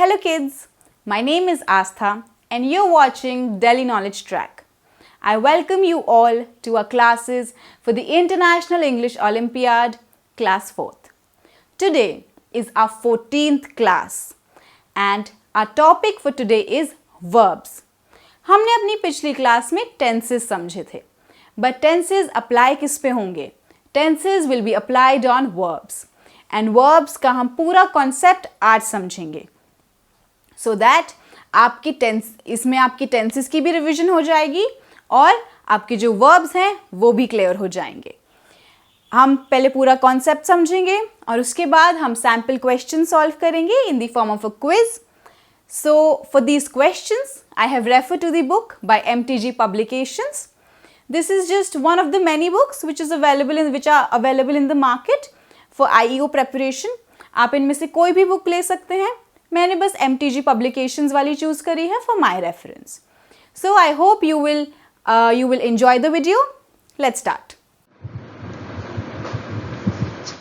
Hello kids, my name is Aastha and you're watching Delhi Knowledge Track. I welcome you all to our classes for the International English Olympiad, Class 4th. Today is our 14th class and our topic for today is verbs. हमने अपनी पिछली class में tenses समझे थे, but tenses apply किस पे होंगे? Tenses will be applied on verbs and verbs का हम पूरा concept आज समझेंगे. So that आपकी इसमें आपकी tenses की भी revision हो जाएगी और आपके जो verbs हैं वो भी clear हो जाएंगे. हम पहले पूरा concept समझेंगे और उसके बाद हम sample question solve करेंगे in the form of a quiz. So for these questions, I have referred to the book by MTG Publications. This is just one of the many books which are available in the market for IEO preparation. आप इनमें से कोई भी book ले सकते हैं. मैंने बस MTG Publications वाली choose करी है for my reference. So I hope you will enjoy the video. Let's start.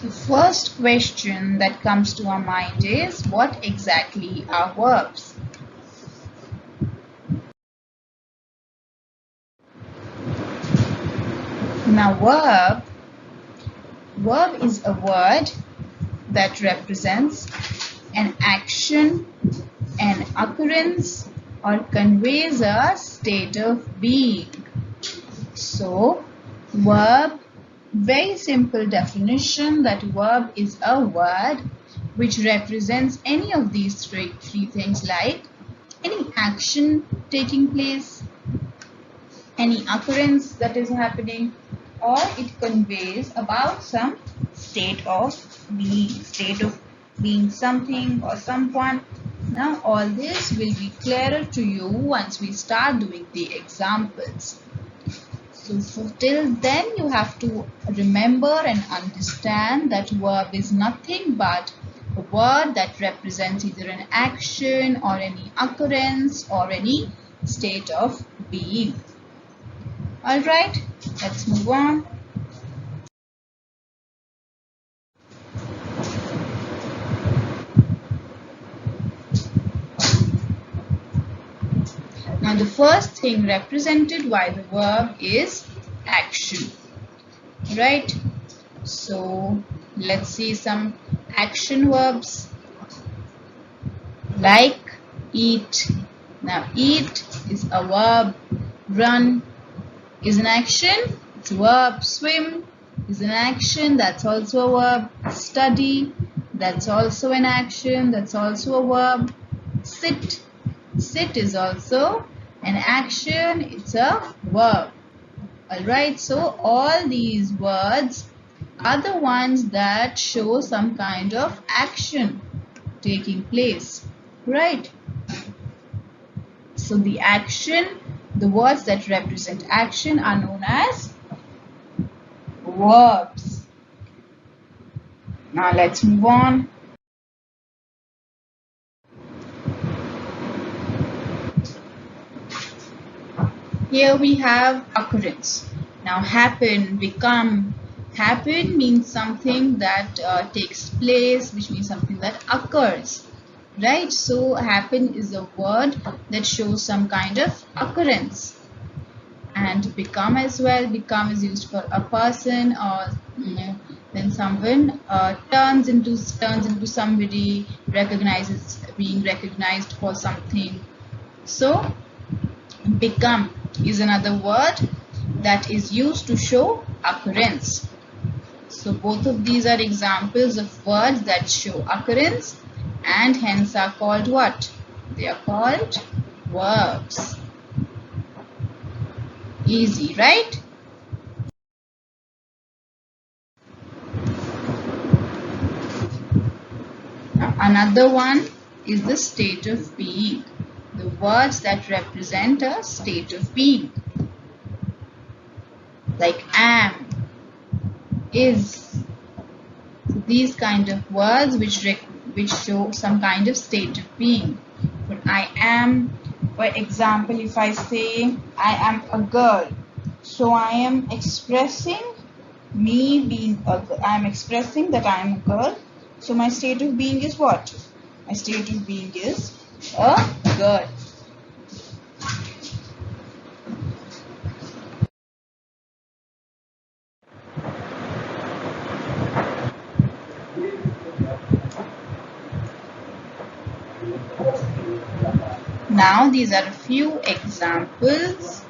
The first question that comes to our mind is, what exactly are verbs? Now verb is a word that represents an action, an occurrence, or conveys a state of being. So verb, very simple definition, that verb is a word which represents any of these three things, like any action taking place, any occurrence that is happening, or it conveys about some state of being something or someone. Now all this will be clearer to you once we start doing the examples. So till then you have to remember and understand that verb is nothing but a word that represents either an action or any occurrence or any state of being. Alright, let's move on. Now the first thing represented by the verb is action, right? So let's see some action verbs like eat. Now eat is a verb, run is an action, it's a verb, swim is an action, that's also a verb, study, that's also an action, that's also a verb, sit is also an action, it's a verb. Alright, so all these words are the ones that show some kind of action taking place, right? So the words that represent action are known as verbs. Now let's move on. Here we have occurrence. Now happen, become. Happen means something that takes place, which means something that occurs, right? So happen is a word that shows some kind of occurrence. And become as well. Become is used for a person, or when someone turns into somebody, being recognized for something. So become is another word that is used to show occurrence. So both of these are examples of words that show occurrence and hence are called what? They are called verbs. Easy, right? Now, another one is the state of being. The words that represent a state of being, like am, is. So these kind of words which show some kind of state of being. But I am, for example, if I say I am a girl, so I am expressing me being a girl. I am expressing that I am a girl. So my state of being is what? My state of being is a girl. Now these are a few examples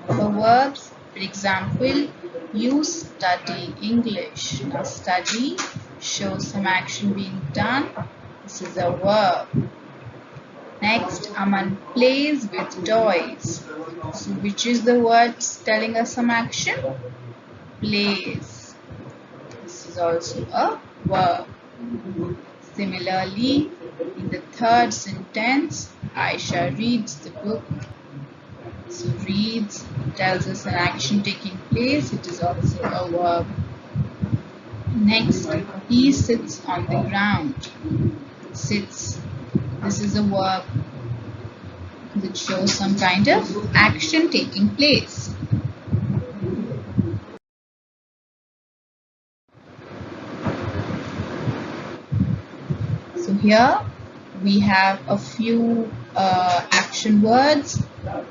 for verbs. For example, you study English. Now study shows some action being done. This is a verb. Next, Aman plays with toys. So which is the word telling us some action? Plays. This is also a verb. Similarly, in the third sentence, Aisha reads the book. So reads tells us an action taking place. It is also a verb. Next, he sits on the ground. Sits. This is a verb which shows some kind of action taking place. So here we have a few action words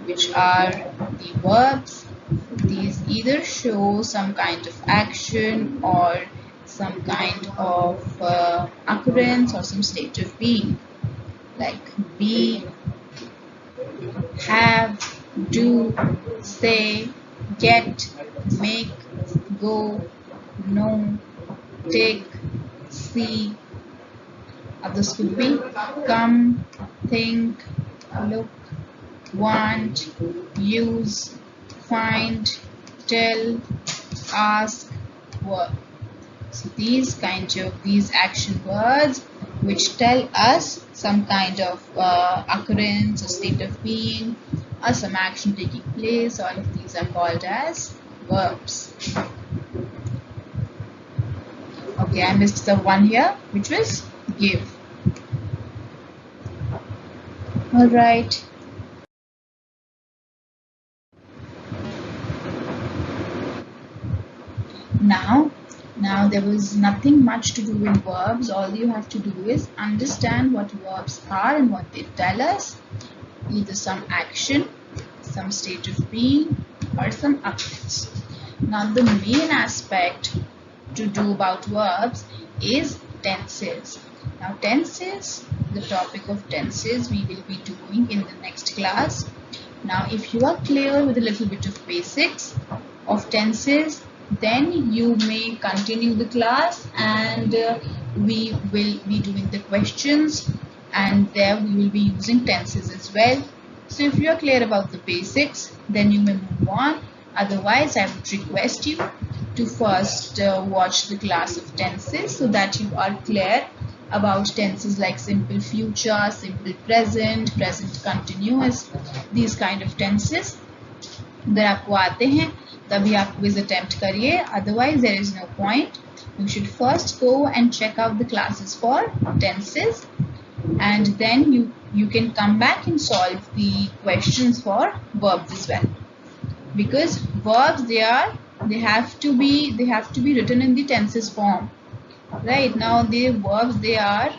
which are the verbs. These either show some kind of action or some kind of occurrence or some state of being, like be, have, do, say, get, make, go, know, take, see. Others could be come, think, look, want, use, find, tell, ask, work. So these action words which tell us some kind of occurrence or state of being or some action taking place, all of these are called as verbs. Okay, I missed the one here, which was give. All right. Now there was nothing much to do with verbs. All you have to do is understand what verbs are and what they tell us. Either some action, some state of being, or some occurrence. Now the main aspect to do about verbs is tenses. Now tenses, the topic of tenses we will be doing in the next class. Now if you are clear with a little bit of basics of tenses, then you may continue the class and we will be doing the questions, and there we will be using tenses as well. So if you are clear about the basics, then you may move on. Otherwise, I would request you to first watch the class of tenses so that you are clear about tenses like simple future, simple present, present continuous, these kind of tenses. अगर आपको आते हैं तभी आप quiz attempt करिए, otherwise there is no point. You should first go and check out the classes for tenses, and then you can come back and solve the questions for verbs as well, because verbs they have to be written in the tenses form. Right now the verbs they are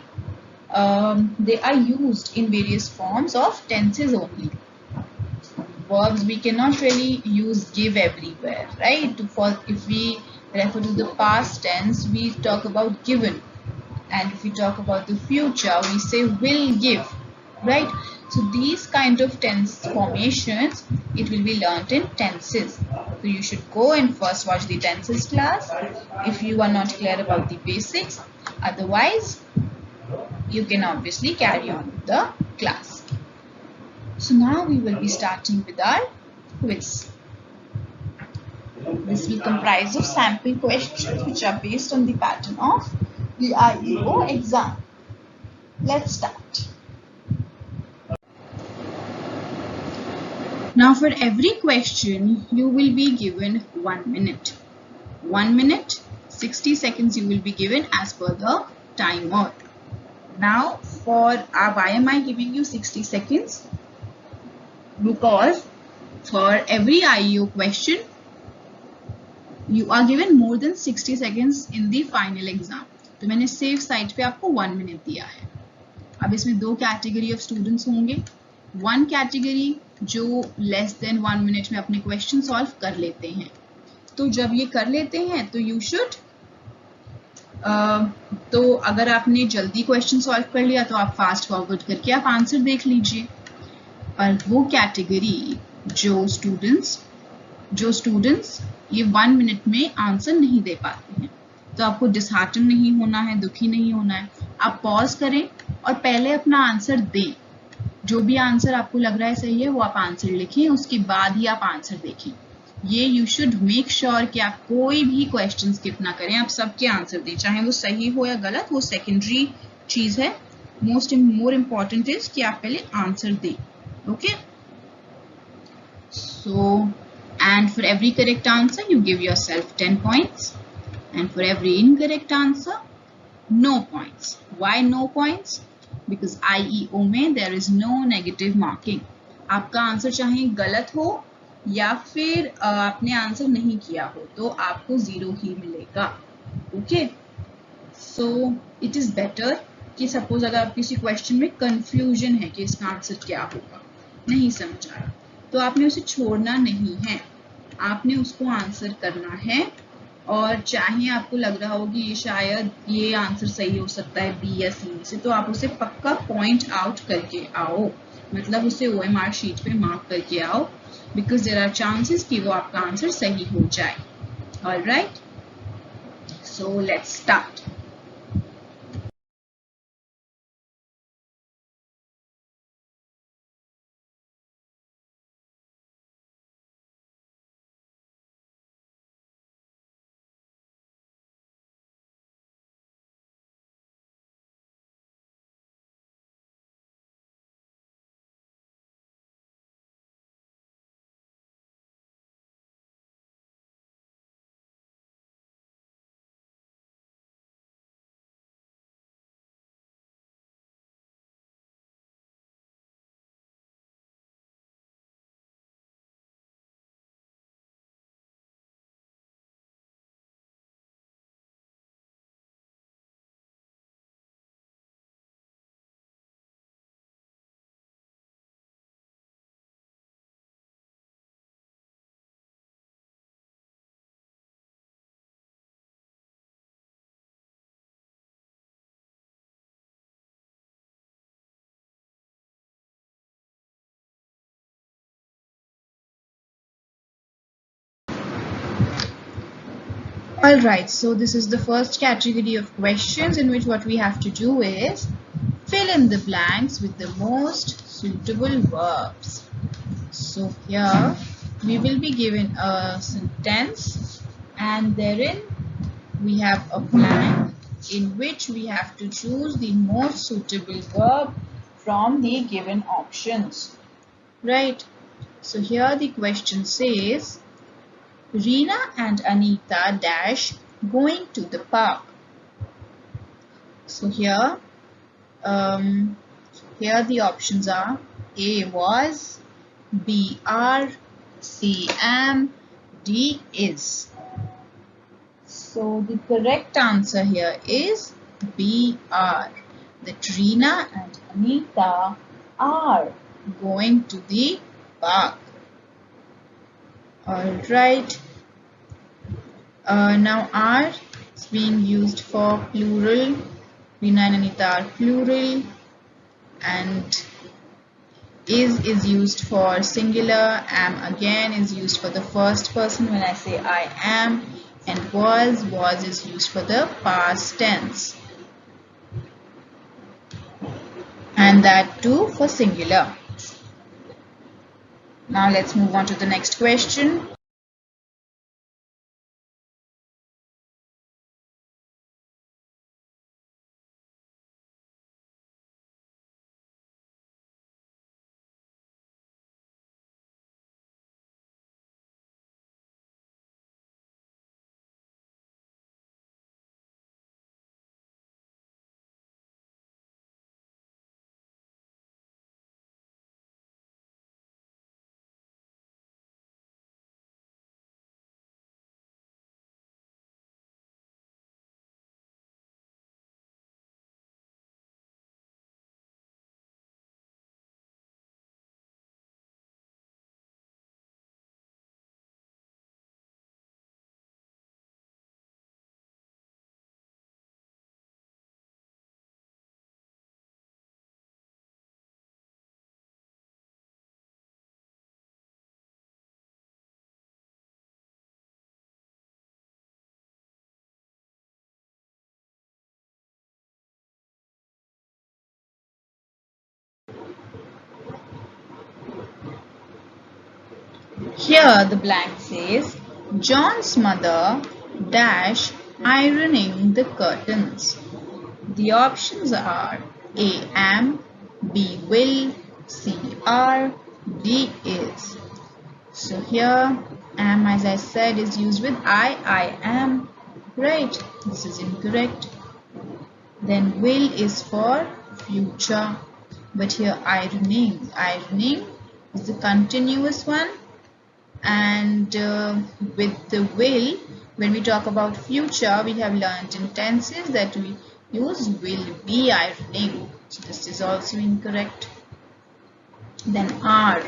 used in various forms of tenses only. Verbs we cannot really use give everywhere, right? If we refer to the past tense, we talk about given, and if we talk about the future, we say will give, right? So these kind of tense formations, it will be learnt in tenses. So you should go and first watch the tenses class if you are not clear about the basics. Otherwise, you can obviously carry on with the class. So now we will be starting with our quiz. This will comprise of sample questions which are based on the pattern of the IEO exam. Let's start. Now for every question, you will be given 1 minute. 1 minute, 60 seconds you will be given as per the timer. Now why am I giving you 60 seconds? Because for every IEO question, you are given more than 60 seconds in the final exam. तो मैंने safe side पे आपको 1 minute दिया है. अब इसमें दो category of students होंगे. वन कैटेगरी जो लेस देन 1 मिनट में अपने क्वेश्चन सॉल्व कर लेते हैं. तो जब ये कर लेते हैं तो यू शुड तो अगर आपने जल्दी क्वेश्चन सॉल्व कर लिया तो आप फास्ट फॉरवर्ड करके आप आंसर देख लीजिए. और वो कैटेगरी जो स्टूडेंट्स ये 1 मिनट में आंसर नहीं दे पाते हैं, तो आपको डिसहार्टन नहीं होना है, दुखी नहीं होना है. आप पॉज करें और पहले अपना आंसर दें. जो भी आंसर आपको लग रहा है सही है वो आप आंसर लिखें, उसके बाद ही आप आंसर देखें. ये यू शुड मेक श्योर कि आप कोई भी क्वेश्चन स्किप ना करें, आप सबके आंसर दें, चाहे वो सही हो या गलत, वो सेकेंडरी चीज है. मोर इम्पॉर्टेंट इज कि आप पहले आंसर दें. Okay. So, and for every correct answer, you give yourself 10 points. And for every incorrect answer, no points. Why no points? Because IEO में there is no negative marking. आपका answer चाहे गलत हो या फिर आपने आंसर नहीं किया हो तो आपको 0 ही मिलेगा. Okay. So it is better कि सपोज अगर आप किसी क्वेश्चन में कंफ्यूजन है कि इसका आंसर क्या होगा, नहीं समझ आ रहा, तो आपने उसे छोड़ना नहीं है, आपने उसको आंसर करना है. और चाहे आपको लग रहा हो कि ये शायद ये आंसर सही हो सकता है बी या सी में से, तो आप उसे पक्का पॉइंट आउट करके आओ, मतलब उसे OMR शीट पे मार्क करके आओ, बिकॉज देयर आर चांसेस कि वो आपका आंसर सही हो जाए. Alright, so let's start. Alright, so this is the first category of questions in which what we have to do is fill in the blanks with the most suitable verbs. So here we will be given a sentence and therein we have a blank in which we have to choose the most suitable verb from the given options. Right, so here the question says, Reena and Anita dash going to the park. So here the options are A was, B are, C am, D is. So the correct answer here is B are. That Reena and Anita are going to the park. Alright. Now are is being used for plural. Reena and Anita are plural, and is used for singular. Am again is used for the first person when I say I am, and was is used for the past tense, and that too for singular. Now let's move on to the next question. Here the blank says, John's mother dash ironing the curtains. The options are A. Am, B. Will, C. Are, D. Is. So here am, as I said, is used with I am. Right, this is incorrect. Then will is for future. But here ironing is the continuous one. And with the will, when we talk about future, we have learned in tenses that we use will be ironing. So this is also incorrect. Then are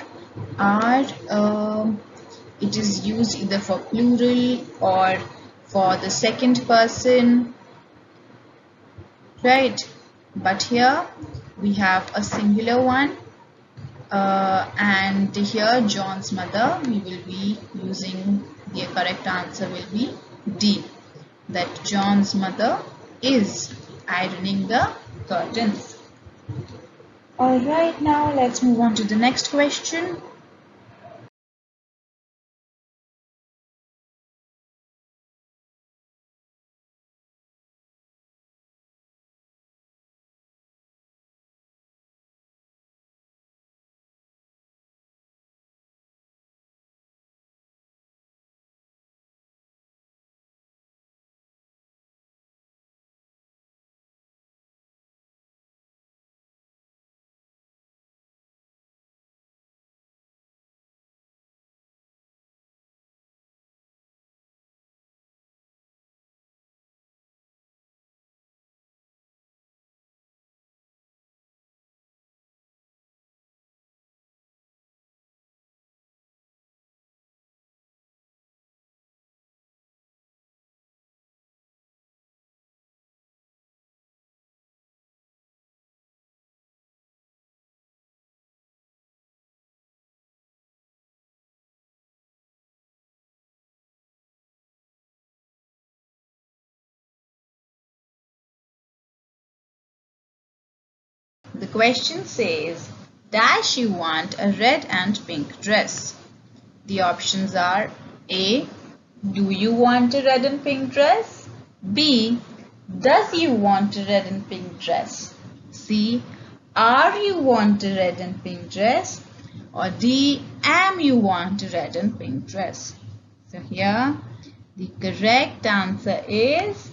it is used either for plural or for the second person, right? But here we have a singular one, and here John's mother, we will be using, the correct answer will be D, that John's mother is ironing the curtains. Alright, now let's move on to the next question. The question says, dash you want a red and pink dress. The options are A. Do you want a red and pink dress? B. Does you want a red and pink dress? C. Are you want a red and pink dress? Or D. Am you want a red and pink dress? So here the correct answer is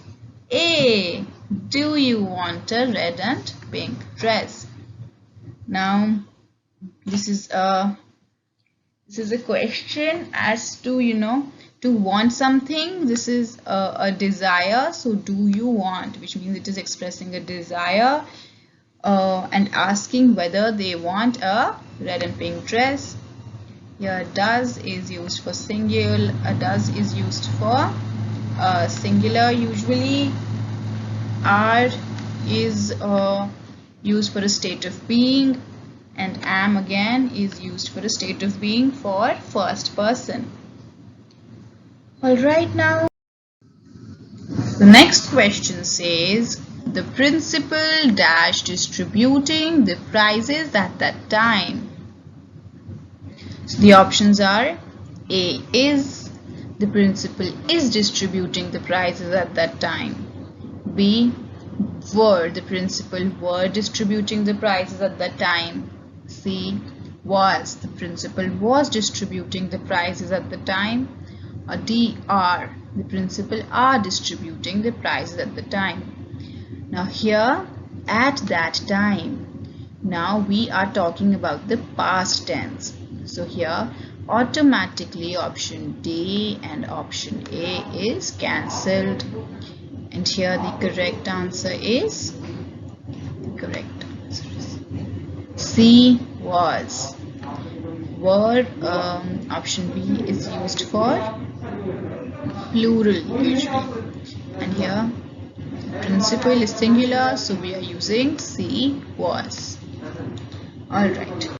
A. Do you want a red and pink dress? Now this is a question as to, to want something. This is a desire. So do you want, which means it is expressing a desire and asking whether they want a red and pink dress. Here does is used for singular, does is used for singular usually. Are is used for a state of being, and am again is used for a state of being for first person. Alright, now the next question says, the principal dash distributing the prizes at that time. So the options are A. Is, the principal is distributing the prizes at that time. B. Were, the principal were distributing the prizes at that time. C. Was, the principal was distributing the prizes at the time. Or D. Are, the principal are distributing the prizes at the time. Now here, at that time, now we are talking about the past tense. So here automatically option D and option A is cancelled. And here the correct answer is, C. Was. Were, option B is used for plural usually. And here principal is singular, so we are using C. Was. Alright.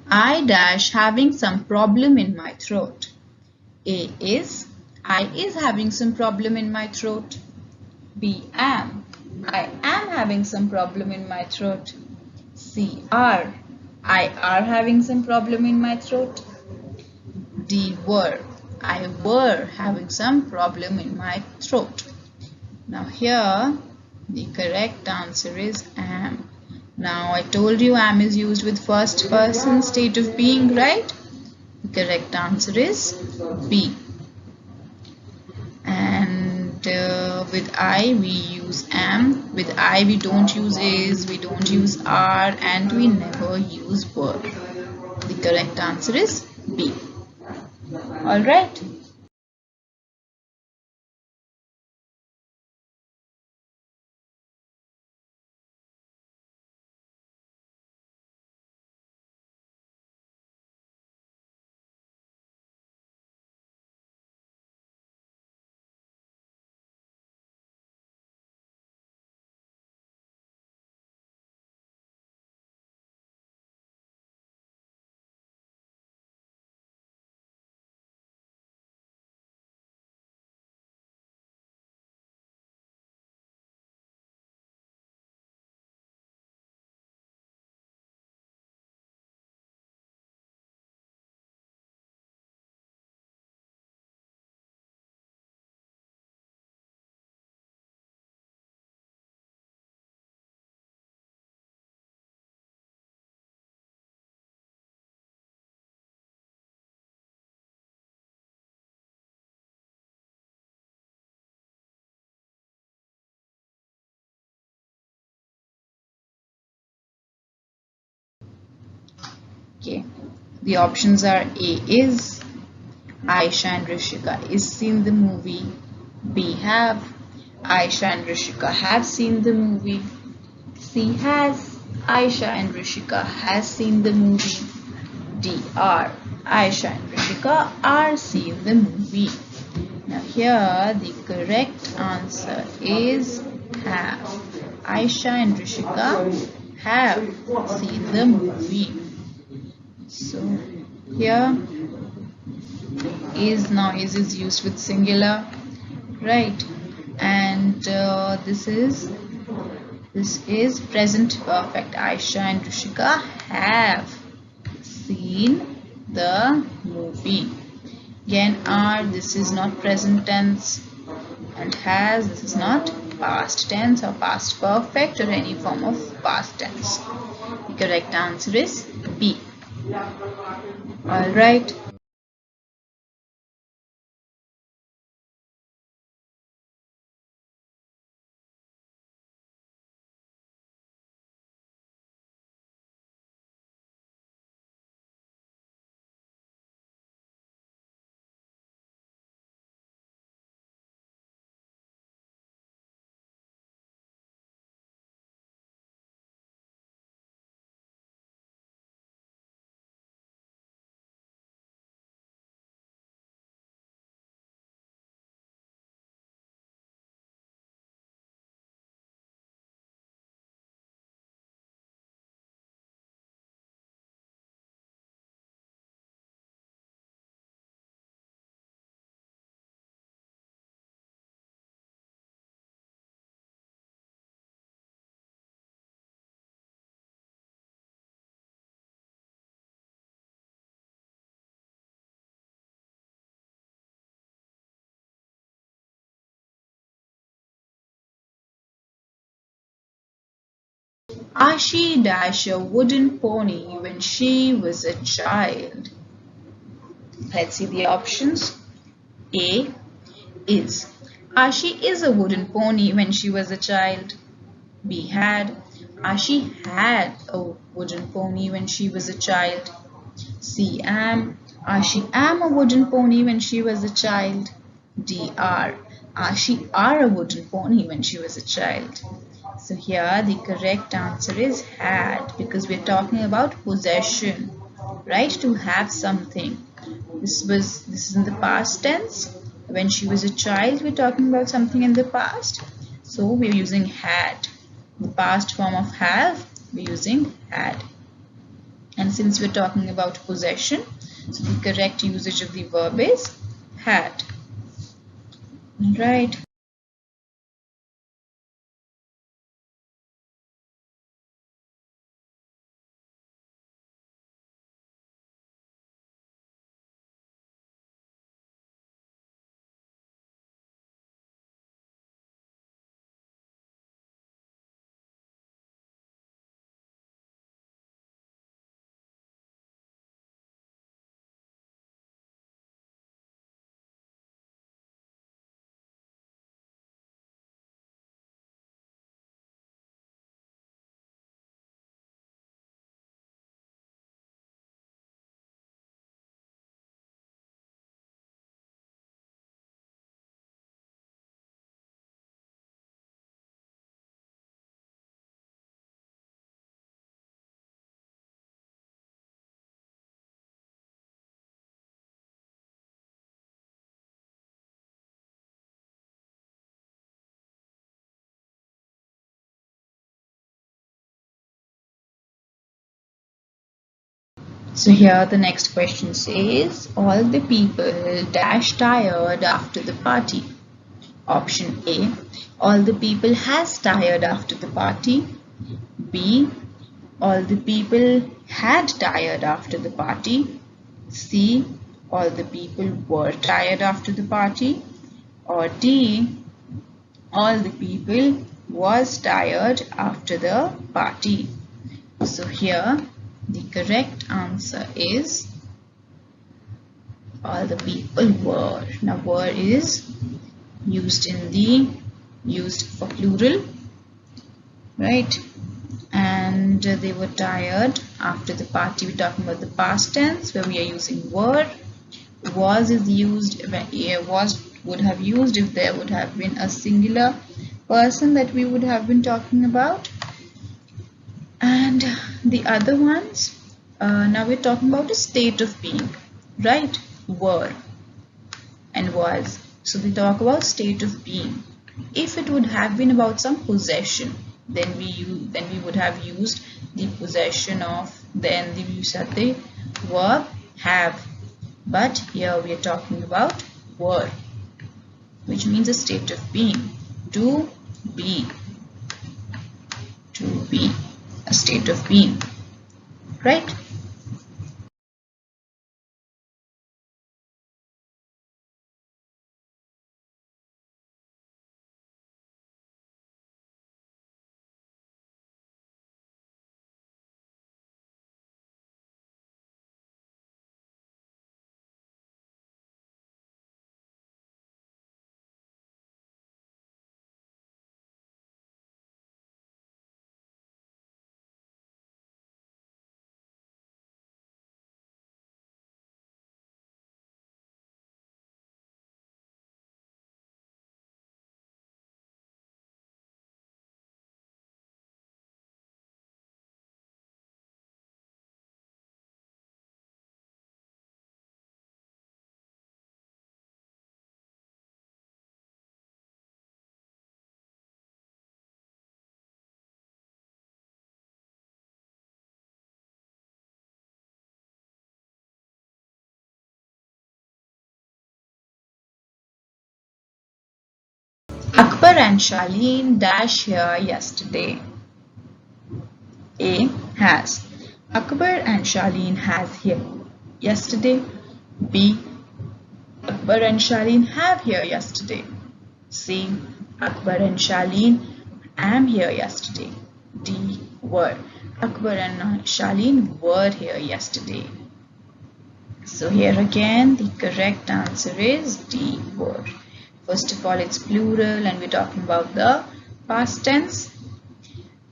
I dash having some problem in my throat. A is I is having some problem in my throat. B am I am having some problem in my throat. C are I are having some problem in my throat. D were I were having some problem in my throat. Now here the correct answer is am. Now I told you am is used with first person state of being, right? The correct answer is B. And with I we use am. With I we don't use is, we don't use are, and we never use were. The correct answer is B. Alright. Okay. The options are A is Aisha and Rishika is seen the movie. B have Aisha and Rishika have seen the movie. C has Aisha and Rishika has seen the movie. D are Aisha and Rishika are seen the movie. Now here the correct answer is have. Aisha and Rishika have seen the movie. So here is used with singular, right? And this is present perfect. Aisha and Rishika have seen the movie. Again, are, this is not present tense, and has, this is not past tense or past perfect or any form of past tense. The correct answer is B. Alright. Ashi dashed a wooden pony when she was a child. Let's see the options. A is Ashi is a wooden pony when she was a child. B had Ashi had a wooden pony when she was a child. C am Ashi am a wooden pony when she was a child. D are Ashi are a wooden pony when she was a child. So here the correct answer is had, because we're talking about possession, right? To have something. This is in the past tense. When she was a child, we're talking about something in the past. So we're using had. The past form of have, we're using had. And And since we're talking about possession, so the correct usage of the verb is had. Right. So here the next question says, all the people dash tired after the party. Option A, all the people has tired after the party. B, all the people had tired after the party. C, all the people were tired after the party. Or D, all the people was tired after the party. So here the correct answer is all the people were. Now were is used for plural, right? And they were tired after the party. We're talking about the past tense where we are using were. Was is used when was would have used if there would have been a singular person that we would have been talking about. And the other ones, now we're talking about a state of being, right? Were and was. So we talk about state of being. If it would have been about some possession, then we would have used the possession of, then the use of the verb have. But here we are talking about were, which means a state of being. To be. To be. A state of being. Right? Akbar and Shaleen dash here yesterday. A. Has. Akbar and Shaleen has here yesterday. B. Akbar and Shaleen have here yesterday. C. Akbar and Shaleen am here yesterday. D. Were. Akbar and Shaleen were here yesterday. So here again the correct answer is D. Were. First of all, it's plural and we're talking about the past tense.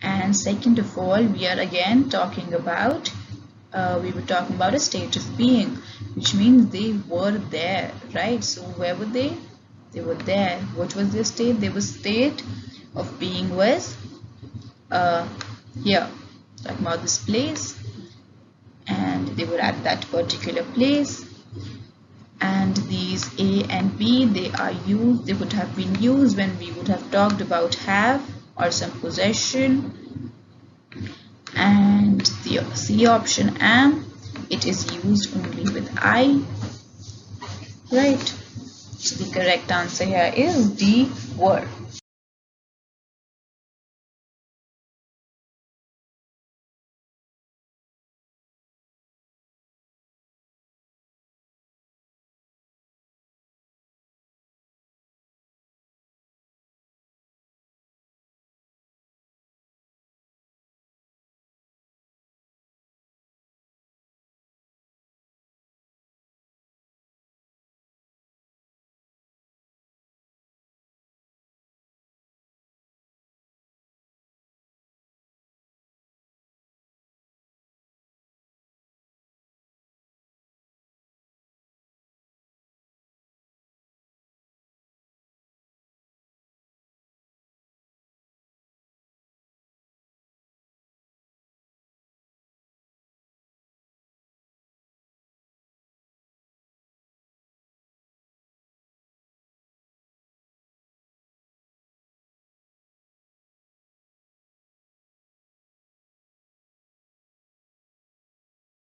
And second of all, we are again talking about, we were talking about a state of being, which means they were there, right? So where were they? They were there. What was their state? Their state of being was here, talking about this place, and they were at that particular place. And these A and B, they would have been used when we would have talked about have or some possession. And the C option am, it is used only with I, right? So the correct answer here is D, were.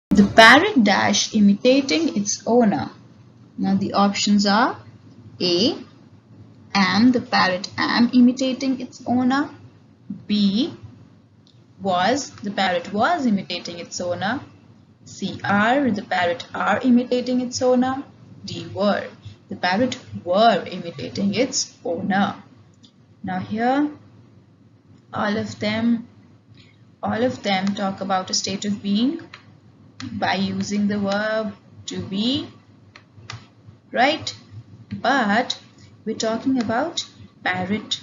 The parrot dash imitating its owner. Now the options are A, am, the parrot am imitating its owner. B, was, the parrot was imitating its owner. C, are, the parrot are imitating its owner. D, were, the parrot were imitating its owner. Now here, all of them talk about a state of being by using the verb to be, right? But we're talking about parrot,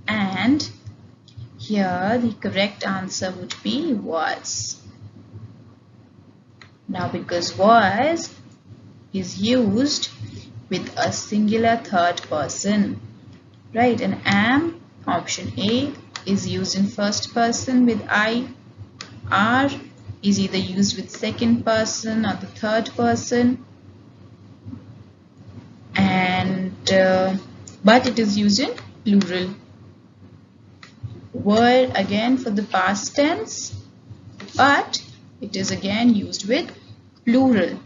and here the correct answer would be was. Now because was is used with a singular third person, right? And am, option A, is used in first person with I. Are is either used with second person or the third person, and but it is used in plural. Were again for the past tense, but it is again used with plural.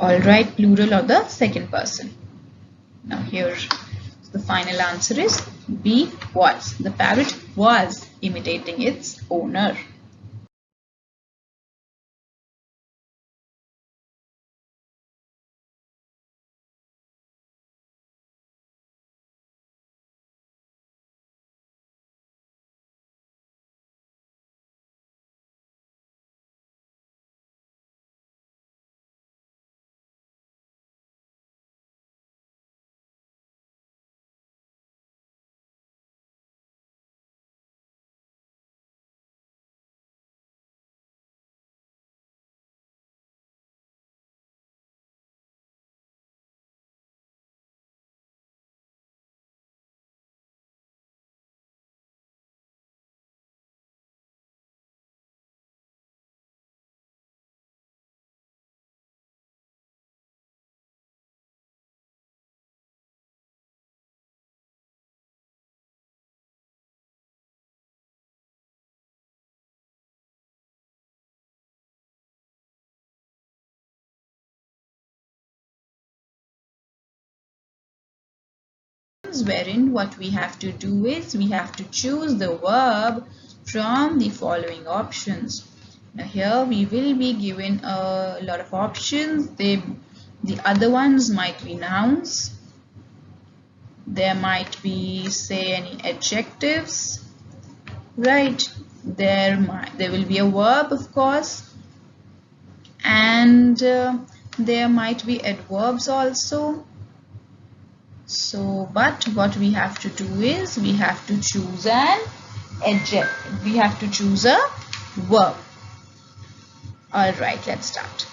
Alright, plural of the second person. Now here the final answer is B, was. The parrot was imitating its owner. Wherein what we have to do is we have to choose the verb from the following options. Now here we will be given a lot of options. The other ones might be nouns. There might be, say, any adjectives, right? There will be a verb, of course, and there might be adverbs also. So, but what we have to do is we have to choose an adjective. We have to choose a verb. All right, let's start.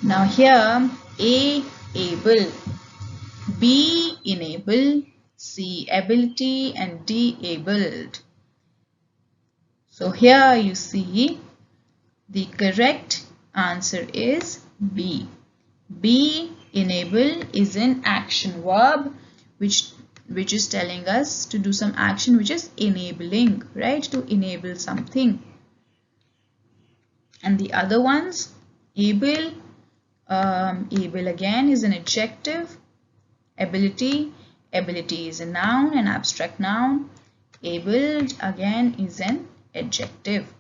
Now here, A, able, B, enable, C, ability, and D, abled. So here you see the correct answer is B. B, enable, is an action verb which which is telling us to do some action which is enabling, right? To enable something. And the other ones, able, able again is an adjective. Ability, ability is a noun, an abstract noun. Able again is an adjective.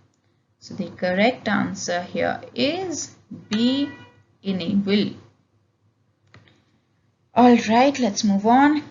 So the correct answer here is B, enable. All right, let's move on.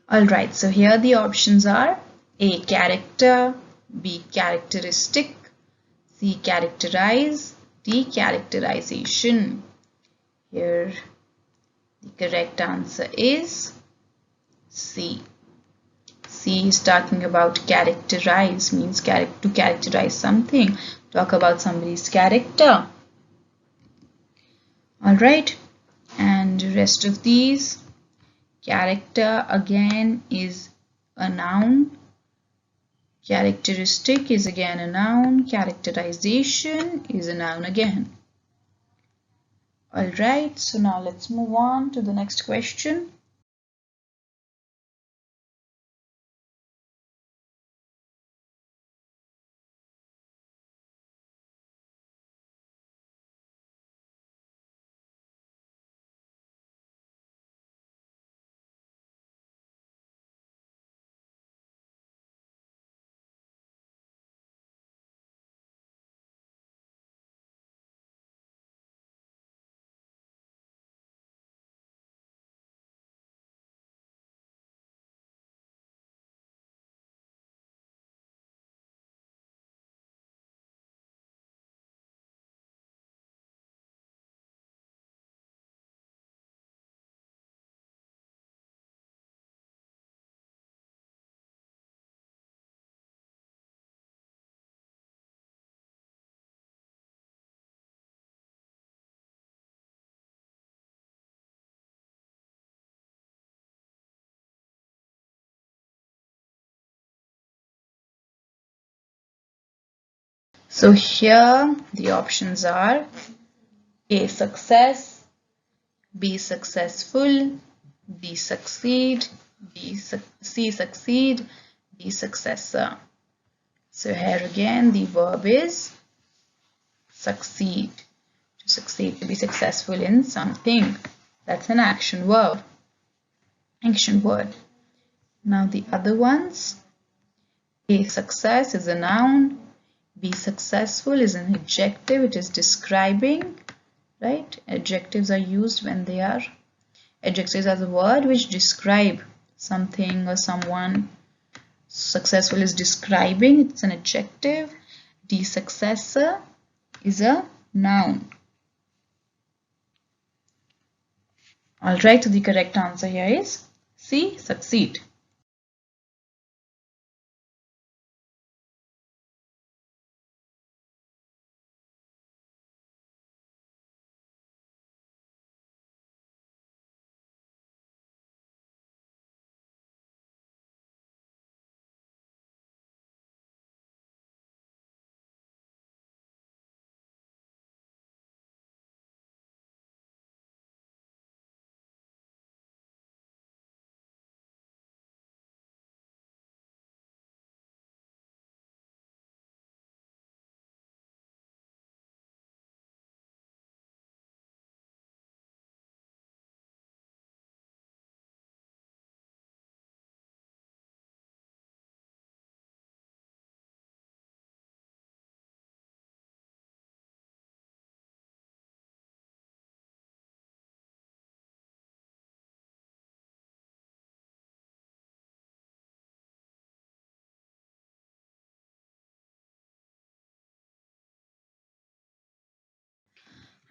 All right, so here the options are A, character, B, characteristic, C, characterize, D, characterization. Here the correct answer is C. C is talking about characterize, means to characterize something, talk about somebody's character. All right, and the rest of these, character again is a noun. Characteristic is again a noun. Characterization is a noun again. All right, so now let's move on to the next question. So here the options are A, success, B, successful, B, succeed, C, succeed, D, successor. So here again the verb is succeed. To succeed, to be successful in something. That's an action verb. Action word. Now the other ones. A, success is a noun. B, successful is an adjective. It is describing, right? Adjectives are used when they are. Adjectives are the word which describe something or someone. Successful is describing. It's an adjective. D, successor is a noun. All right, so the correct answer here is C, succeed.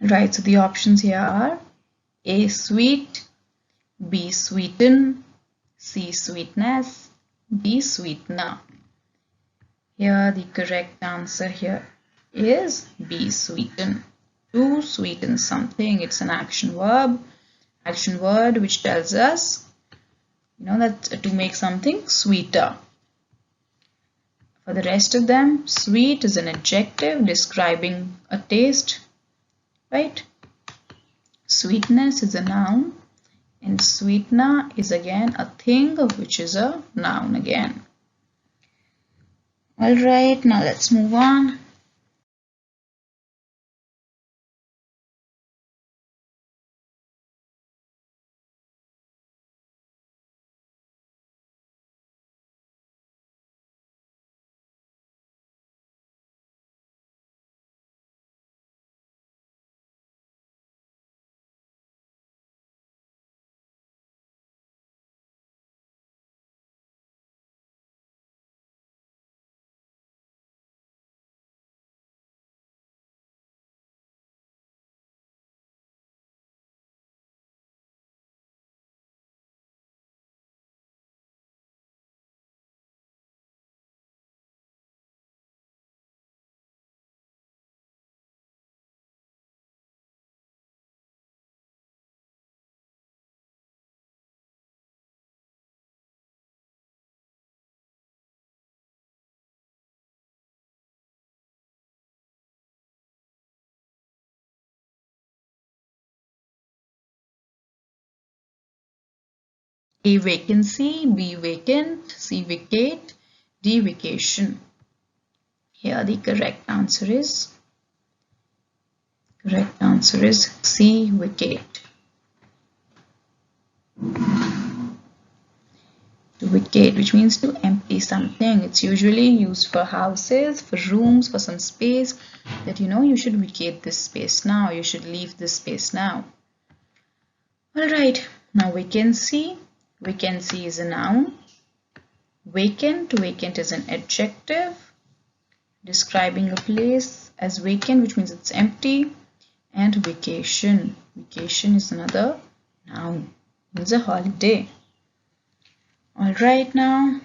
Right, so the options here are A, sweet, B, sweeten, C, sweetness, D, sweetener. Here the correct answer here is B, sweeten. To sweeten something, it's an action word which tells us, that to make something sweeter. For the rest of them, sweet is an adjective describing a taste, right? Sweetness is a noun, and sweetener is again a thing which is a noun again. Alright, now let's move on. A, vacancy, B, vacant, C, vacate, D, vacation. Here the correct answer is C, vacate. To vacate, which means to empty something. It's usually used for houses, for rooms, for some space that you should vacate this space now, you should leave this space now. Alright, now vacancy. Vacancy is a noun. Vacant is an adjective describing a place as vacant, which means it's empty. And vacation is another noun, means a holiday. Alright, now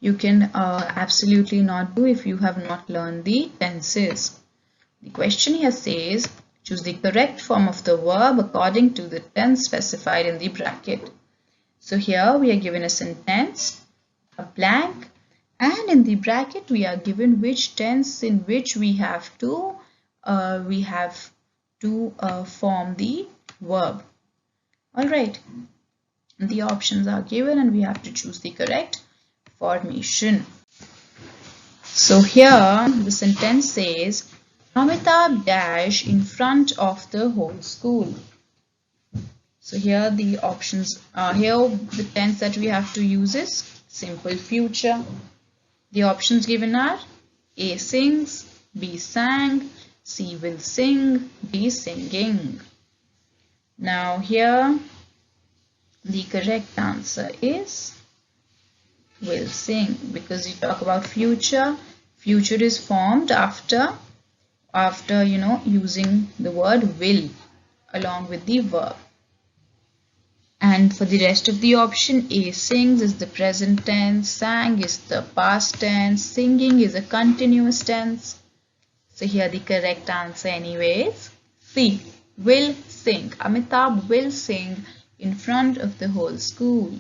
you can absolutely not do if you have not learned the tenses. The question here says, choose the correct form of the verb according to the tense specified in the bracket. So here we are given a sentence, a blank, and in the bracket we are given which tense in which we have to form the verb. Alright, the options are given and we have to choose the correct formation. So here the sentence says, Amitabh dash in front of the whole school. So here the options are here. The tense that we have to use is simple future. The options given are A, sings, B, sang, C, will sing, D, singing. Now here the correct answer is will sing, because we talk about future. Future is formed after using the word will along with the verb. And for the rest of the option, A, sings is the present tense, sang is the past tense, singing is a continuous tense. So here the correct answer anyways, C, will sing. Amitabh will sing in front of the whole school.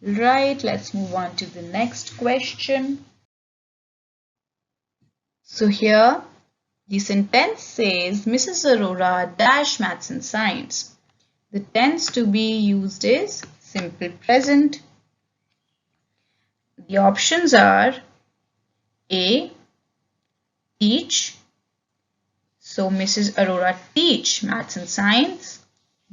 Right, let's move on to the next question. So here the sentence says Mrs. Arora dash maths and science. The tense to be used is simple present. The options are A, teach. So Mrs. Arora teach maths and science.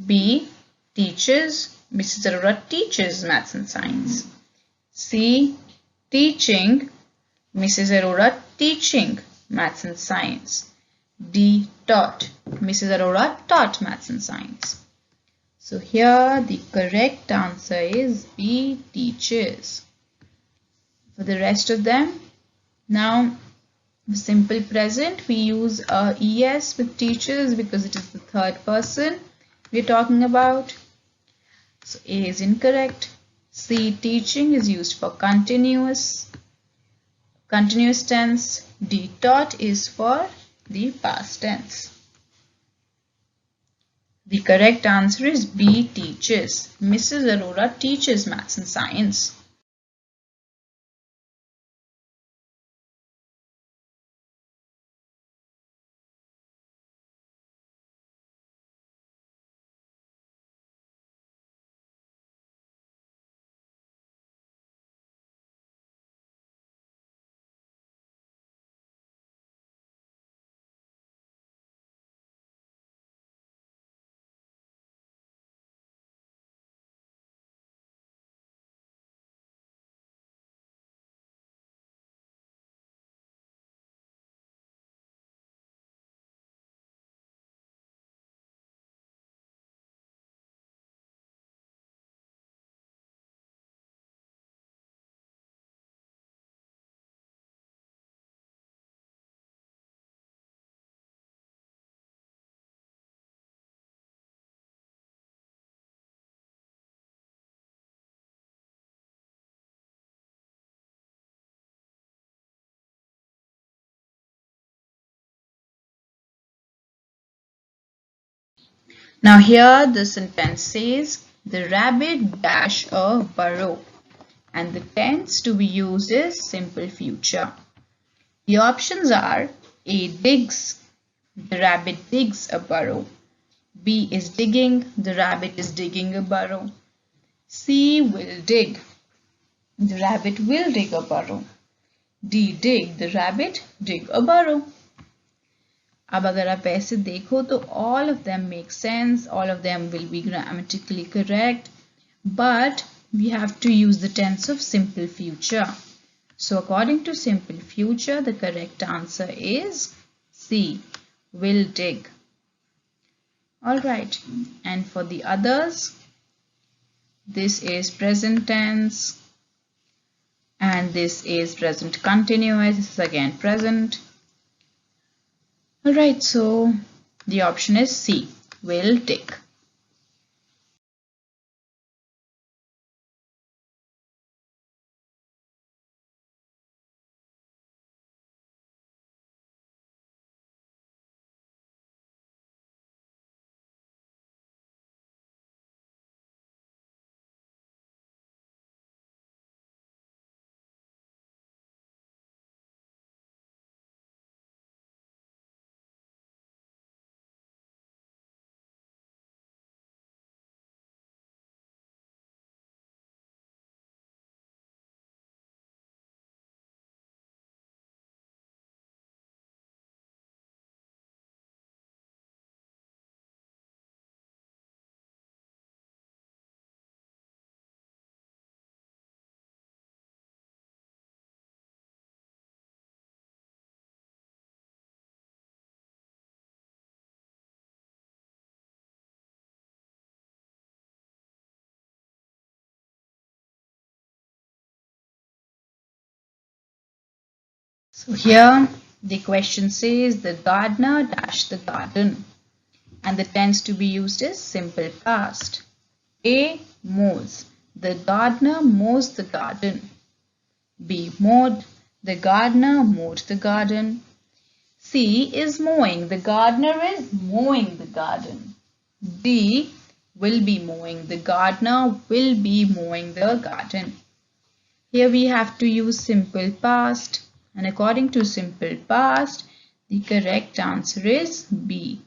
B, teaches. Mrs. Arora teaches maths and science. C, teaching. Mrs. Arora teaching maths and science. D, taught. Mrs. Arora taught maths and science. So here the correct answer is B, teaches. For the rest of them, now simple present, we use ES with teaches because it is the third person we're talking about. So A is incorrect. C, teaching is used for continuous tense. D, taught is for the past tense. The correct answer is B, teaches. Mrs. Arora teaches maths and science. Now here the sentence says the rabbit dash a burrow, and the tense to be used is simple future. The options are A, digs. The rabbit digs a burrow. B is digging. The rabbit is digging a burrow. C, will dig. The rabbit will dig a burrow. D, dig. The rabbit dig a burrow. अब अगर आप ऐसे देखो तो all of them make sense, all of them will be grammatically correct, but we have to use the tense of simple future. So according to simple future, the correct answer is C, will dig. Alright, and for the others, this is present tense and this is present continuous, this is again present. Alright, so the option is C, will dig. So here the question says the gardener dashed the garden, and the tense to be used is simple past. A. Mows. The gardener mows the garden. B. Mowed. The gardener mowed the garden. C is mowing. The gardener is mowing the garden. D. Will be mowing. The gardener will be mowing the garden. Here we have to use simple past. And according to simple past, the correct answer is B.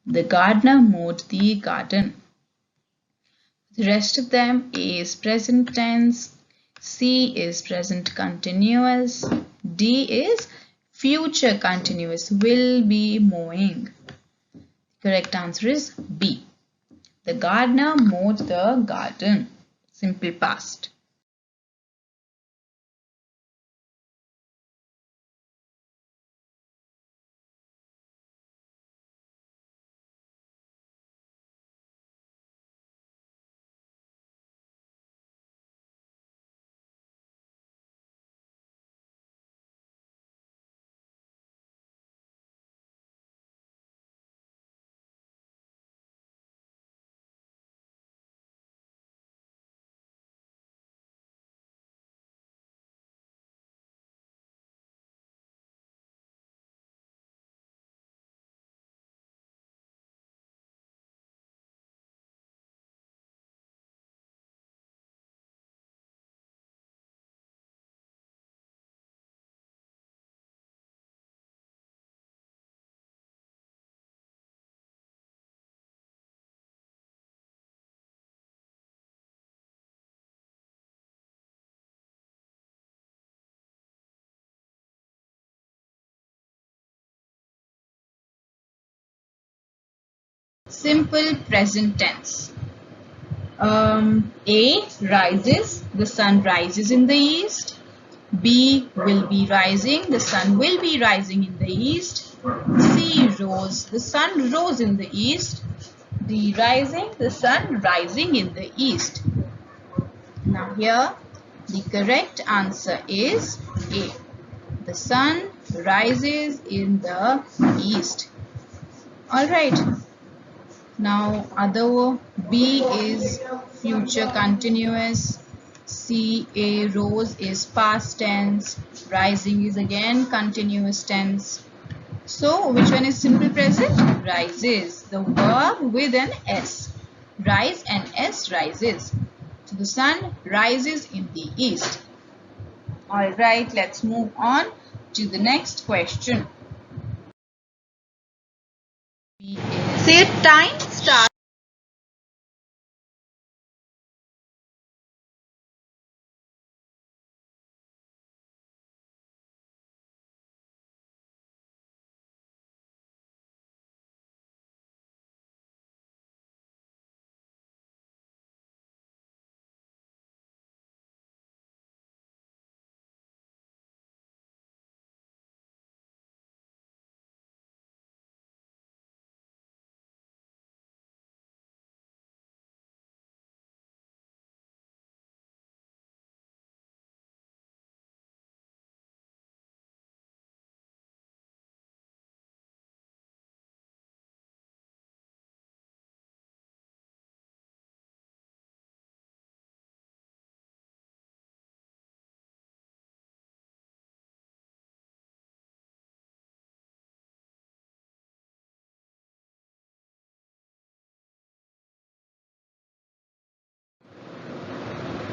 The gardener mowed the garden. The rest of them, A is present tense, C is present continuous, D is future continuous, will be mowing. Correct answer is B. The gardener mowed the garden. Simple past. Simple present tense. A. Rises. The sun rises in the east. B. Will be rising. The sun will be rising in the east. C. Rose. The sun rose in the east. D. Rising. The sun rising in the east. Now here the correct answer is A. The sun rises in the east. Alright. Now other B is future continuous. C, A, rose is past tense. Rising is again continuous tense. So which one is simple present? Rises. The verb with an S. Rise and S, rises. So the sun rises in the east. Alright, let's move on to the next question. Say time starts.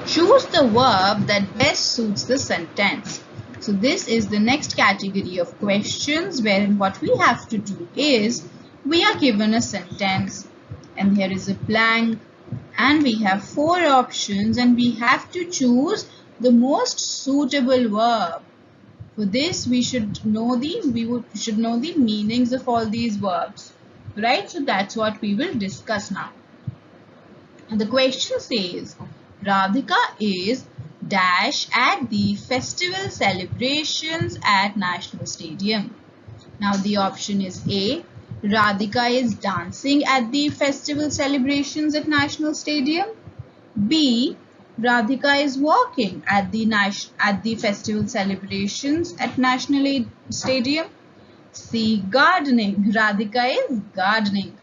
Choose the verb that best suits the sentence. So this is the next category of questions wherein what we have to do is we are given a sentence and here is a blank and we have 4 options and we have to choose the most suitable verb. For this we should know the meanings of all these verbs, right? So that's what we will discuss now. And the question says, Radhika is dash at the festival celebrations at National Stadium. Now the option is A. Radhika is dancing at the festival celebrations at National Stadium. B. Radhika is walking at the festival celebrations at National Stadium. C. Gardening. Radhika is gardening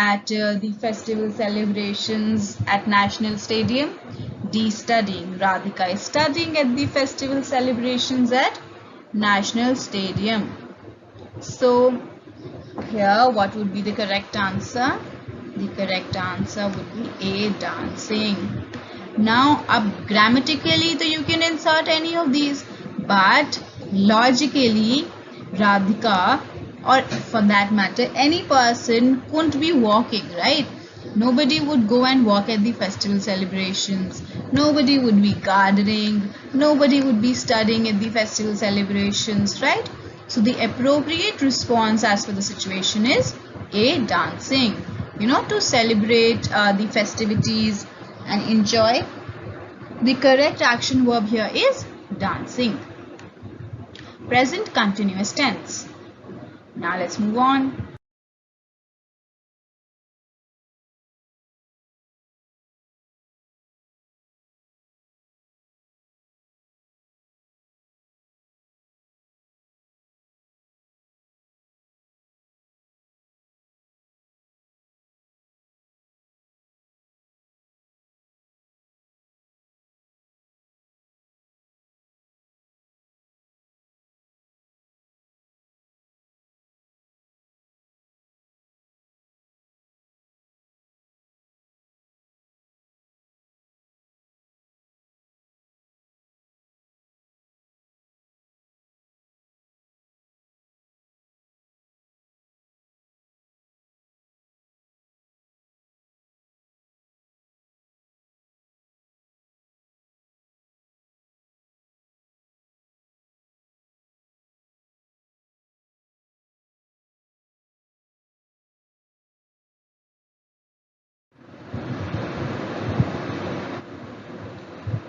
at the festival celebrations at National Stadium? D. Studying. Radhika is studying at the festival celebrations at National Stadium. So here what would be the correct answer? The correct answer would be A. Dancing. Now grammatically you can insert any of these, but logically Radhika, or for that matter any person, couldn't be walking, right? Nobody would go and walk at the festival celebrations. Nobody would be gardening. Nobody would be studying at the festival celebrations, right? So the appropriate response as for the situation is A. Dancing. To celebrate the festivities and enjoy. The correct action verb here is dancing. Present continuous tense. Now let's move on.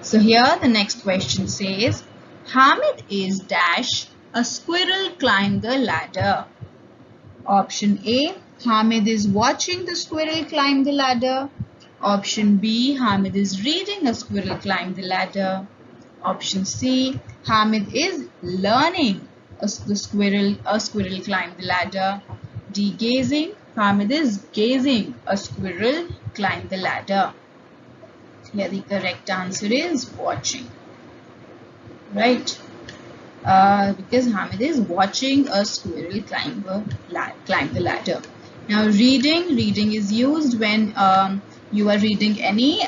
So here the next question says, Hamid is dash a squirrel climbed the ladder. Option A, Hamid is watching the squirrel climb the ladder. Option B, Hamid is reading a squirrel climb the ladder. Option C, Hamid is learning a squirrel climb the ladder. D, gazing, Hamid is gazing a squirrel climb the ladder. Here the correct answer is watching, right? Because Hamid is watching a squirrel climb the ladder. Now reading is used when you are reading any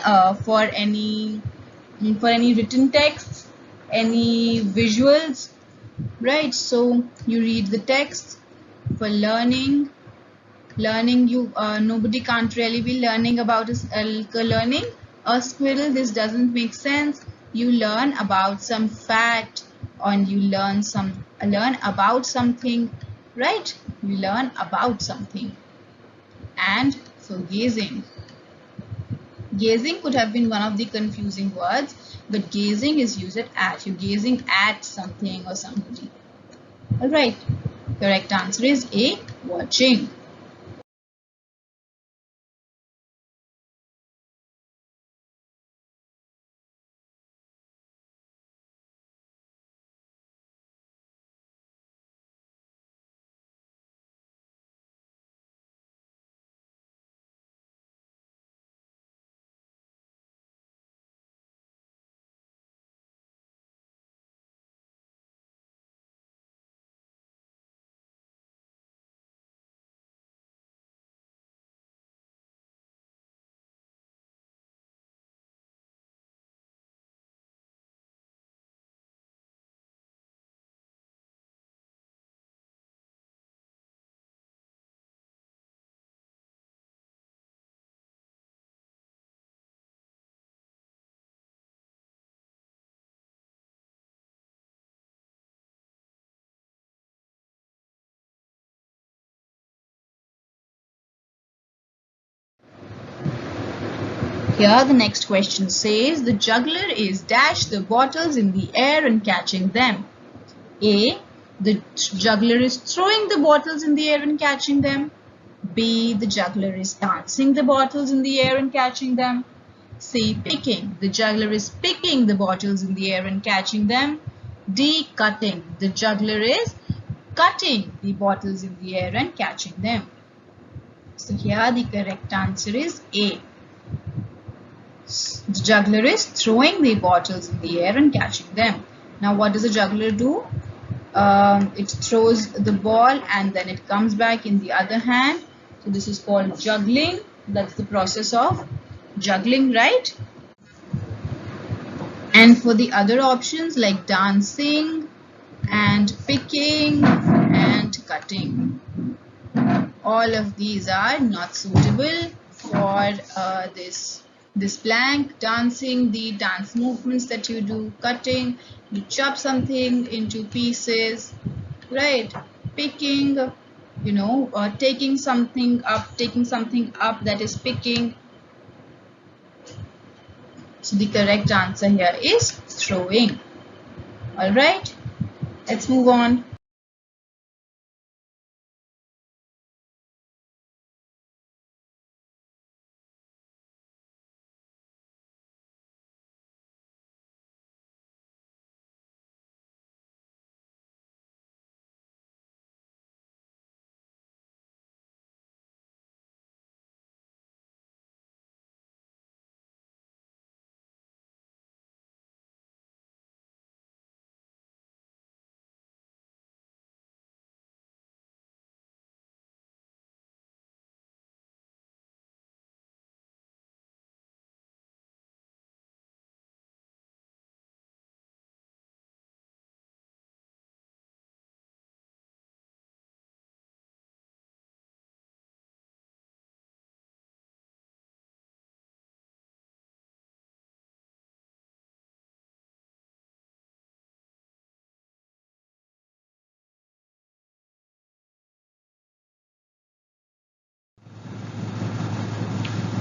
written texts, any visuals, right? So you read the text. For learning you nobody can't really be learning about learning a squirrel. This doesn't make sense. You learn about some fact, or you learn about something, right? You learn about something. And so gazing could have been one of the confusing words, but gazing is used at. You're gazing at something or somebody. All right, correct answer is A, watching. Here the next question says, the juggler is dash the bottles in the air and catching them. A, the juggler is throwing the bottles in the air and catching them. B, the juggler is dancing the bottles in the air and catching them. C, picking. The juggler is picking the bottles in the air and catching them. D, cutting. The juggler is cutting the bottles in the air and catching them. So here the correct answer is A. The juggler is throwing the bottles in the air and catching them. Now what does a juggler do? It throws the ball and then it comes back in the other hand. So this is called juggling. That's the process of juggling, right? And for the other options like dancing and picking and cutting, all of these are not suitable for this blank. Dancing, the dance movements that you do. Cutting, you chop something into pieces, right? Picking, taking something up, that is picking. So the correct answer here is throwing. Alright, let's move on.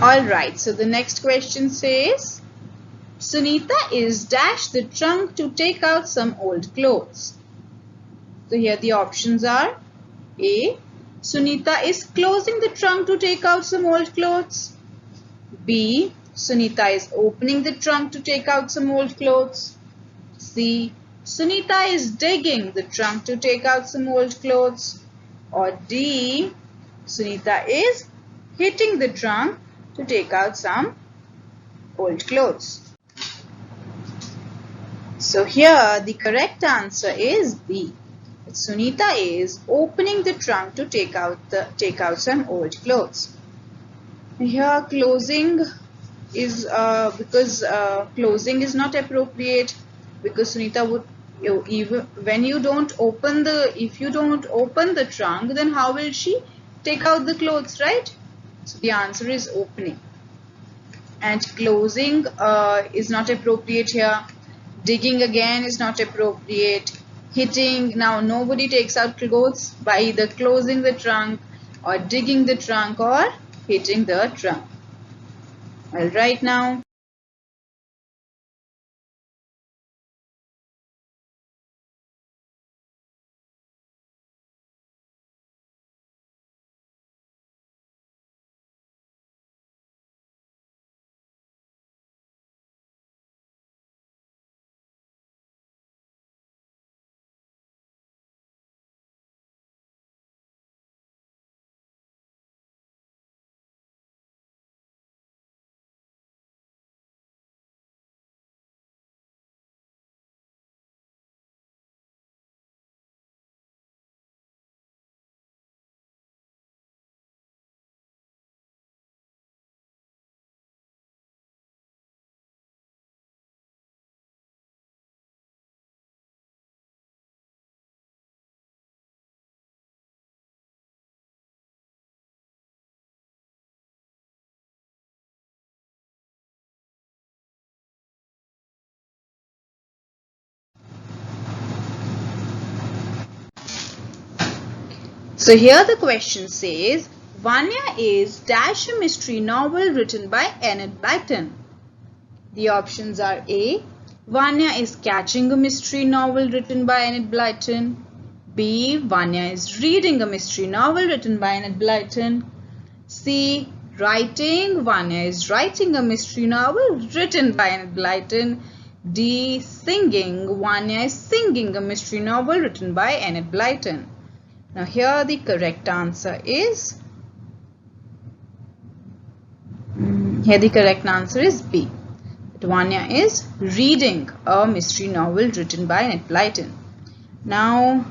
Alright, so the next question says, Sunita is dash the trunk to take out some old clothes. So here the options are A. Sunita is closing the trunk to take out some old clothes. B. Sunita is opening the trunk to take out some old clothes. C. Sunita is digging the trunk to take out some old clothes. Or D. Sunita is hitting the trunk to take out some old clothes. So here the correct answer is B. Sunita is opening the trunk to take out some old clothes. Here closing is because closing is not appropriate, because Sunita would, even when you don't open if you don't open the trunk, then how will she take out the clothes, right? So the answer is opening. And closing is not appropriate here. Digging again is not appropriate. Hitting, now nobody takes out clothes by either closing the trunk or digging the trunk or hitting the trunk. Alright now. So here the question says, Vanya is dash a mystery novel written by Enid Blyton. The options are A. Vanya is catching a mystery novel written by Enid Blyton. B. Vanya is reading a mystery novel written by Enid Blyton. C. Writing. Vanya is writing a mystery novel written by Enid Blyton. D. Singing. Vanya is singing a mystery novel written by Enid Blyton. Now here the correct answer is Here the correct answer is B. Vanya is reading a mystery novel written by Enid Blyton. Now,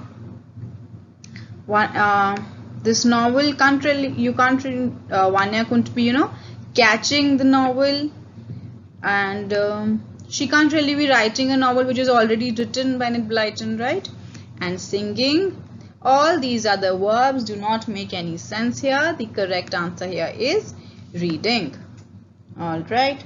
this novel Vanya couldn't be, catching the novel, and she can't really be writing a novel which is already written by Enid Blyton, right? And singing. All these other verbs do not make any sense here. The correct answer here is reading. All right.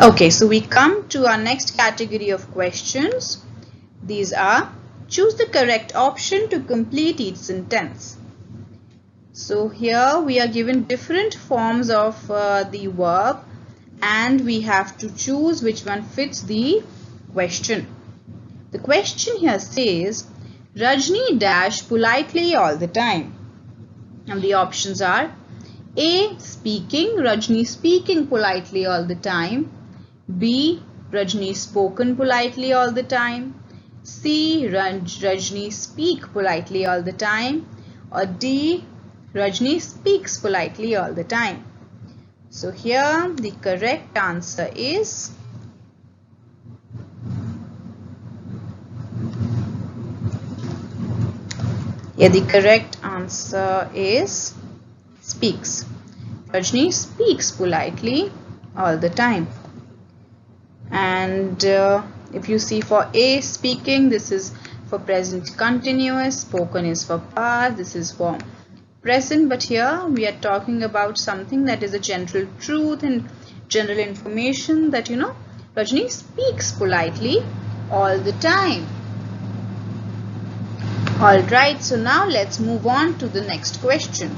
Okay, so we come to our next category of questions. These are choose the correct option to complete each sentence. So here we are given different forms of the verb and we have to choose which one fits the question. The question here says Rajni dash politely all the time. And the options are A. Speaking, Rajni speaking politely all the time. B. Rajni spoken politely all the time. C. Rajni speak politely all the time. Or D. Rajni speaks politely all the time. So here the correct answer is speaks. Rajni speaks politely all the time. And if you see for A, speaking, this is for present continuous, spoken is for past, this is for present, but here we are talking about something that is a general truth and general information that Rajni speaks politely all the time. Alright, so now let's move on to the next question.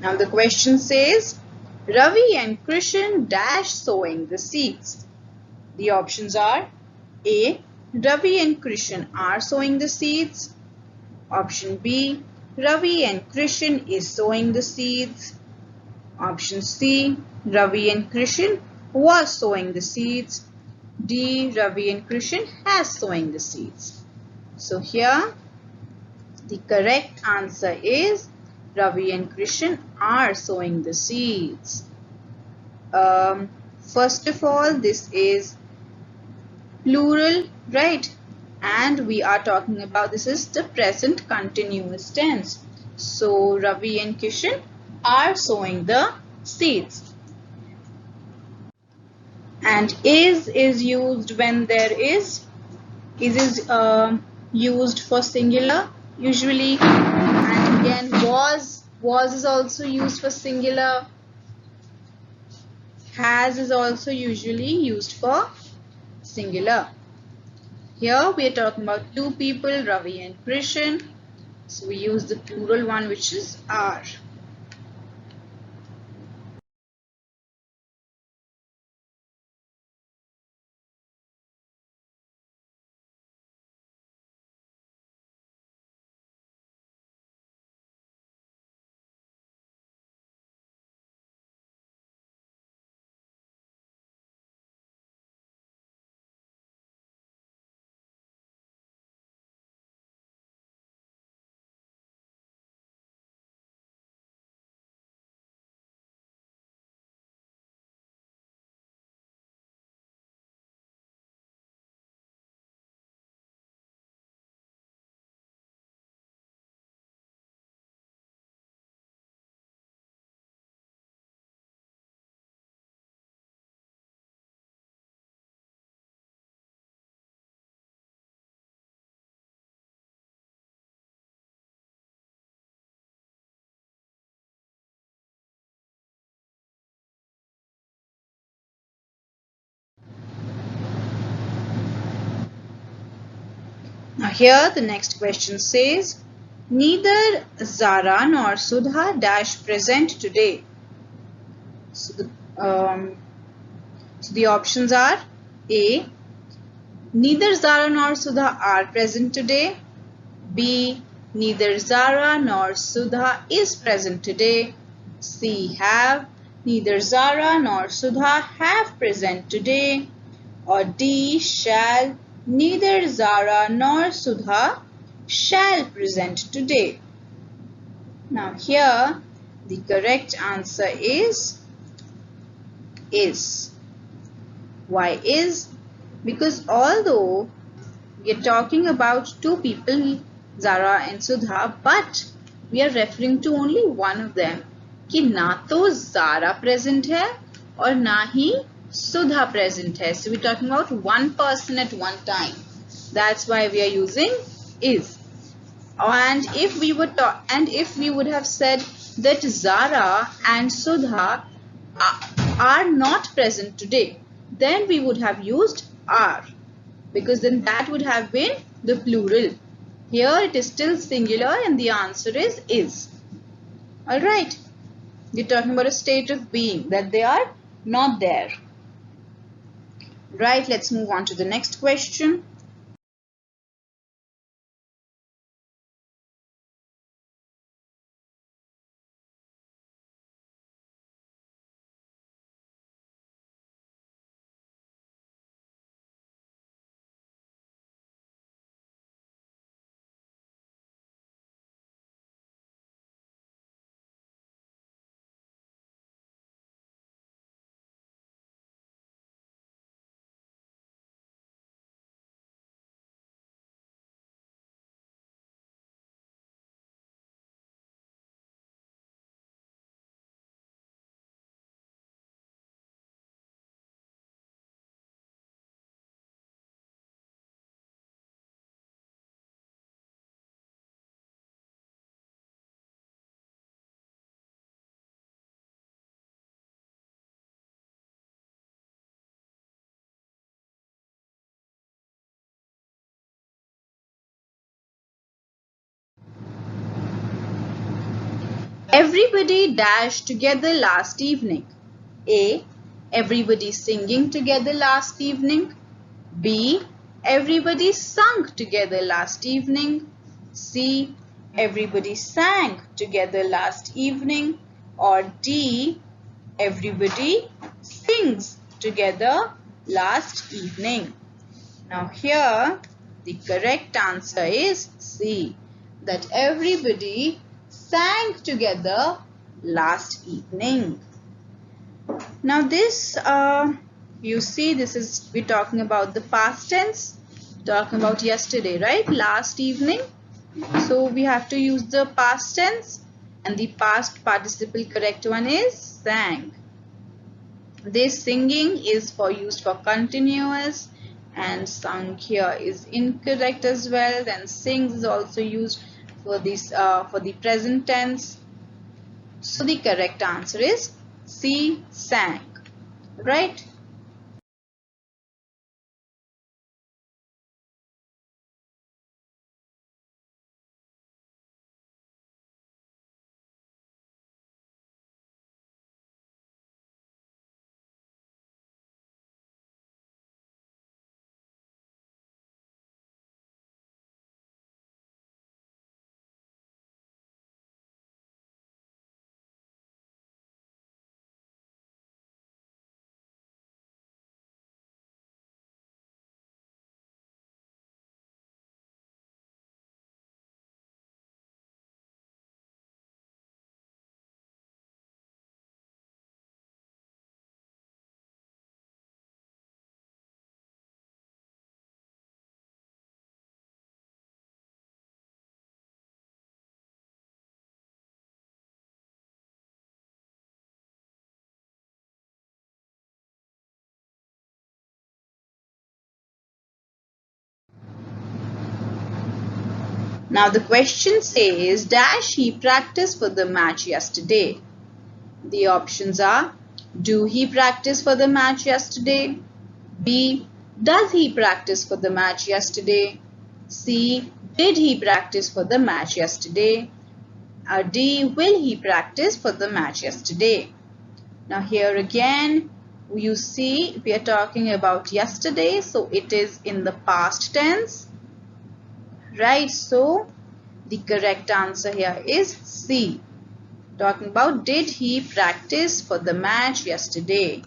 Now the question says, Ravi and Krishan dash sowing the seeds. The options are A. Ravi and Krishan are sowing the seeds. Option B. Ravi and Krishan is sowing the seeds. Option C. Ravi and Krishan was sowing the seeds. D. Ravi and Krishan has sowing the seeds. So here the correct answer is Ravi and Krishan are sowing the seeds. First of all, this is plural, right? And we are talking about, this is the present continuous tense. So Ravi and Kishan are sowing the seeds. And is used when there is Is used for singular usually, and again was is also used for singular. Has is also usually used for singular. Here we are talking about two people, Ravi and Krishan. So we use the plural one, which is are. Now here the next question says, neither Zara nor Sudha dash present today. So the options are A. Neither Zara nor Sudha are present today. B. Neither Zara nor Sudha is present today. C. Have. Neither Zara nor Sudha have present today. Or D. Shall. Neither Zara nor Sudha shall present today. Now here the correct answer is. Why is? Because although we are talking about two people, Zara and Sudha, but we are referring to only one of them. कि ना तो Zara present है और ना ही Sudha present है. So we are talking about one person at one time. That's why we are using is. And if we would have said that Zara and Sudha are not present today, then we would have used are, because then that would have been the plural. Here it is still singular and the answer is. Alright, we're talking about a state of being, that they are not there. Right, let's move on to the next question. Everybody dashed together last evening. A. Everybody singing together last evening. B. Everybody sung together last evening. C. Everybody sang together last evening. Or D. Everybody sings together last evening. Now here the correct answer is C. That everybody sang together last evening. Now this, you see, we're talking about the past tense, talking about yesterday, right? Last evening. So we have to use the past tense, and the past participle correct one is sang. This singing is used for continuous, and sung here is incorrect as well. Then sings is also used for this for the present tense. So the correct answer is C, sang. Right? Now the question says, dash he practiced for the match yesterday? The options are, do he practice for the match yesterday? B, does he practice for the match yesterday? C, did he practice for the match yesterday? Or D, will he practice for the match yesterday? Now here again, you see we are talking about yesterday, so it is in the past tense. Right, so the correct answer here is C. Talking about did he practice for the match yesterday?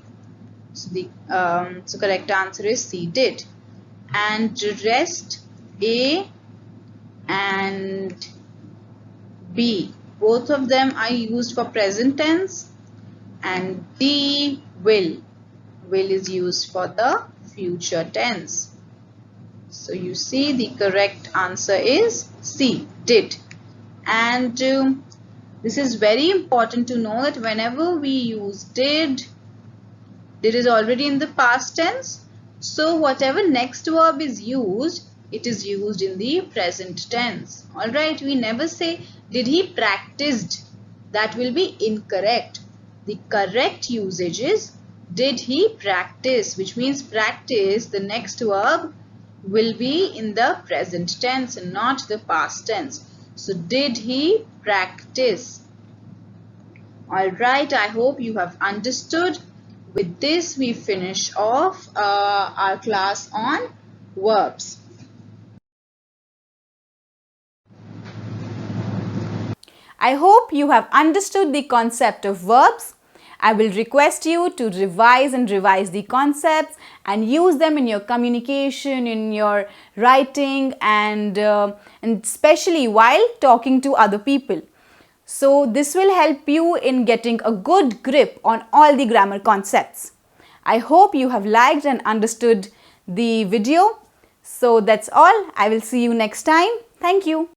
So the correct answer is C, did. And the rest, A and B, both of them are used for present tense, and D, will is used for the future tense. So you see the correct answer is C, did. And this is very important to know that whenever we use did is already in the past tense. So whatever next verb is used, it is used in the present tense. Alright, we never say did he practiced. That will be incorrect. The correct usage is did he practice, which means practice, the next verb will be in the present tense and not the past tense. So did he practice? Alright, I hope you have understood. With this, we finish off our class on verbs. I hope you have understood the concept of verbs. I will request you to revise the concepts and use them in your communication, in your writing, and especially while talking to other people. So this will help you in getting a good grip on all the grammar concepts. I hope you have liked and understood the video. So that's all. I will see you next time. Thank you.